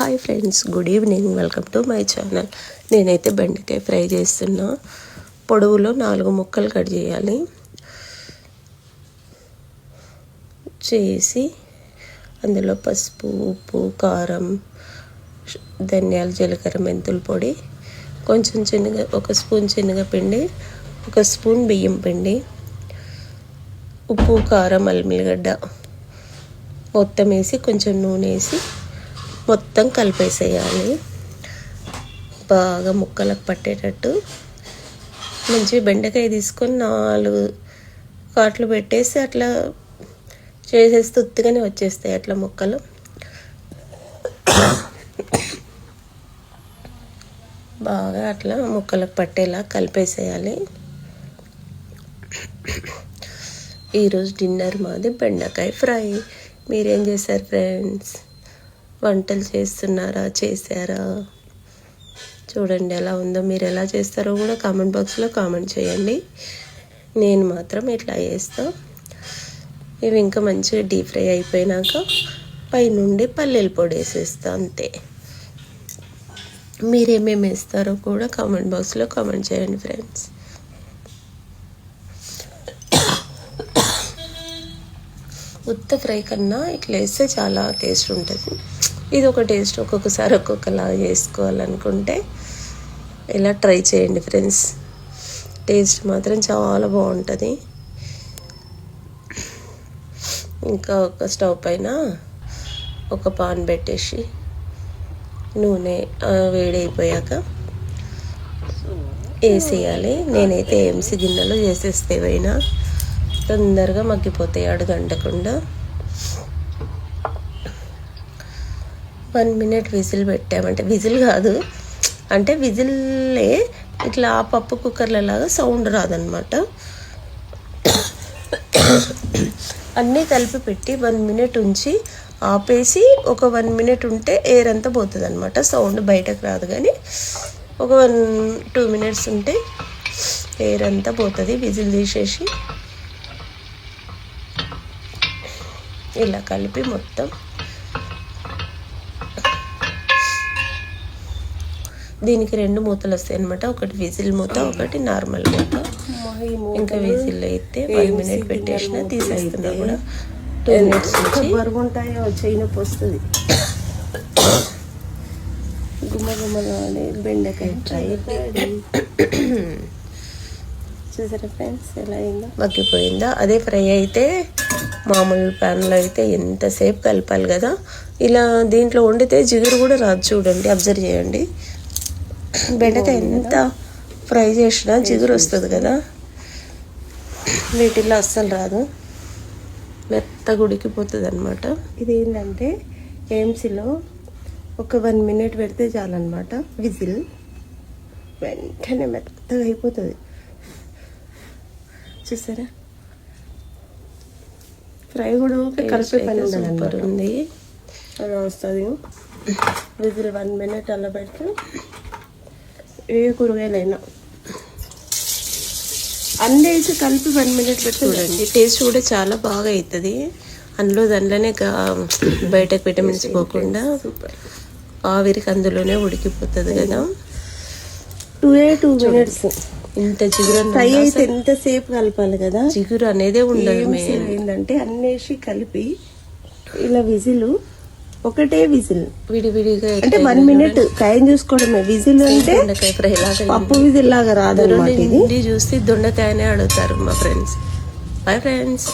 Hi friends, good evening. Welcome to my channel. నేనైతే బెండకాయ fry చేస్తున్నా. పొడవులో 4 ముక్కలు కట్ చేయాలి. చేసి అందులో పసుపు, ఉప్పు, కారం, ధనియాలు, జీలకర్ర, మెంతుల పొడి, కొంచెం ఒక స్పూన్ శనగపిండి, 1 స్పూన్ బియ్యం పిండి, ఉప్పు, కారం, అల్లిగడ్డ మొత్తం వేసి కొంచెం నూనె వేసి మొత్తం కలిపేసేయాలి. బాగా ముక్కలకు పట్టేటట్టు మంచి బెండకాయ తీసుకొని 4 కాట్లు పెట్టేసి అట్లా చేసేస్తే ఉత్తిగానే వచ్చేస్తాయి అట్లా ముక్కలు. బాగా అట్లా ముక్కలకు పట్టేలా కలిపేసేయాలి. ఈరోజు డిన్నర్ మాది బెండకాయ ఫ్రై. మీరేం చేశారు ఫ్రెండ్స్? వంటలు చేస్తున్నారా? చేశారా? చూడండి ఎలా ఉందో. మీరు ఎలా చేస్తారో కూడా కామెంట్ బాక్స్లో కామెంట్ చేయండి. నేను మాత్రం ఇట్లా చేస్తా. ఇవి ఇంకా మంచిగా డీప్ ఫ్రై అయిపోయినాక పైనుండి పల్లీల పొడి వేసేస్తా, అంతే. మీరేమేమి వేస్తారో కూడా కామెంట్ బాక్స్లో కామెంట్ చేయండి ఫ్రెండ్స్. ఉత్త ఫ్రై కన్నా ఇట్లా వేస్తే చాలా టేస్ట్ ఉంటుంది. ఇది ఒక టేస్ట్, ఒక్కొక్కసారి ఒక్కొక్కలాగా చేసుకోవాలనుకుంటే ఇలా ట్రై చేయండి ఫ్రెండ్స్. టేస్ట్ మాత్రం చాలా బాగుంటుంది. ఇంకా ఒక స్టవ్ పైన ఒక పాన్ పెట్టేసి నూనె వేడైపోయాక వేసేయాలి. నేనైతే ఏఎంసీ గిన్నెలో చేసేస్తే పోయినా తొందరగా మగ్గిపోతాయి అడుగంటకుండా. 1 మినిట్ విజిల్ పెట్టామంటే, విజిల్ కాదు అంటే విజిల్లే, ఇట్లా ఆ పప్పు కుక్కర్లలాగా సౌండ్ రాదనమాట. అన్నీ కలిపి పెట్టి 1 మినిట్ ఉంచి ఆపేసి ఒక 1 మినిట్ ఉంటే ఎయిర్ అంతా పోతుంది అనమాట. సౌండ్ బయటకు రాదు, కానీ ఒక 1-2 మినిట్స్ ఉంటే ఎయిర్ అంతా పోతుంది. విజిల్ తీసేసి ఇలా కలిపి మొత్తం దీనికి 2 మూతలు వస్తాయి అనమాట. ఒకటి విజిల్ మూత, ఒకటి నార్మల్ మూత. ఇంకా విజిల్ అయితే 1 మినిట్ పెట్టేసిన తీసేస్తున్నా కూడా 2 మినిట్స్ నుంచి బరుగుంటాయో చేయనొప్పి వస్తుంది. గుమ్మగుమ్మలాడే బెండకాయ ఫ్రై చూసారా ఫ్రెండ్స్ ఎలా అయిందో? మగ్గిపోయిందా? అదే ఫ్రై అయితే మామూలు ప్యాన్లో అయితే ఎంతసేపు కలపాలి కదా. ఇలా దీంట్లో వండితే జిగురు కూడా రాదు. చూడండి, అబ్జర్వ్ చేయండి. బెండకాయ ఎంత ఫ్రై చేసినా జిగురు వస్తుంది కదా, వీటిల్లో అస్సలు రాదు, మెత్తగా ఉడికిపోతుంది అనమాట. ఇది ఏంటంటే ఏఎంసీలో ఒక 1 మినిట్ పెడితే చాలన్నమాట. విజిల్ వెంటనే మెత్తగా అయిపోతుంది. చూసారా? ఫ్రై కూడా కలిపే పని ఉంది. అలా వస్తుంది. విజిల్ 1 మినిట్ అలా పెడితే ఏ కూరగాయలైనా అన్నీ వేసి కలిపి 1 మినిట్ పెట్టి చూడండి, టేస్ట్ కూడా చాలా బాగా అవుతుంది. దాంట్లోనే బయటకు విటమిన్స్ పోకుండా ఆవిరికి అందులోనే ఉడికిపోతుంది కదా. 2 మినిట్స్. ఇంత జిగురు ఫ్రై అయితే ఎంతసేపు కలపాలి కదా. జిగురు అనేది ఉండదు. ఏంటంటే అన్నేసి కలిపి ఇలా విజిల్, ఒకటే విజిల్ విడివిడిగా అంటే 1 మినిట్ టైం చూసుకోవడమే. విజిల్ అంటే ఫ్రై లాగా, పప్పు విజిల్ లాగా రాదు. చూస్తే దొండకాయనే అడుగుతారు మా ఫ్రెండ్స్. Bye friends.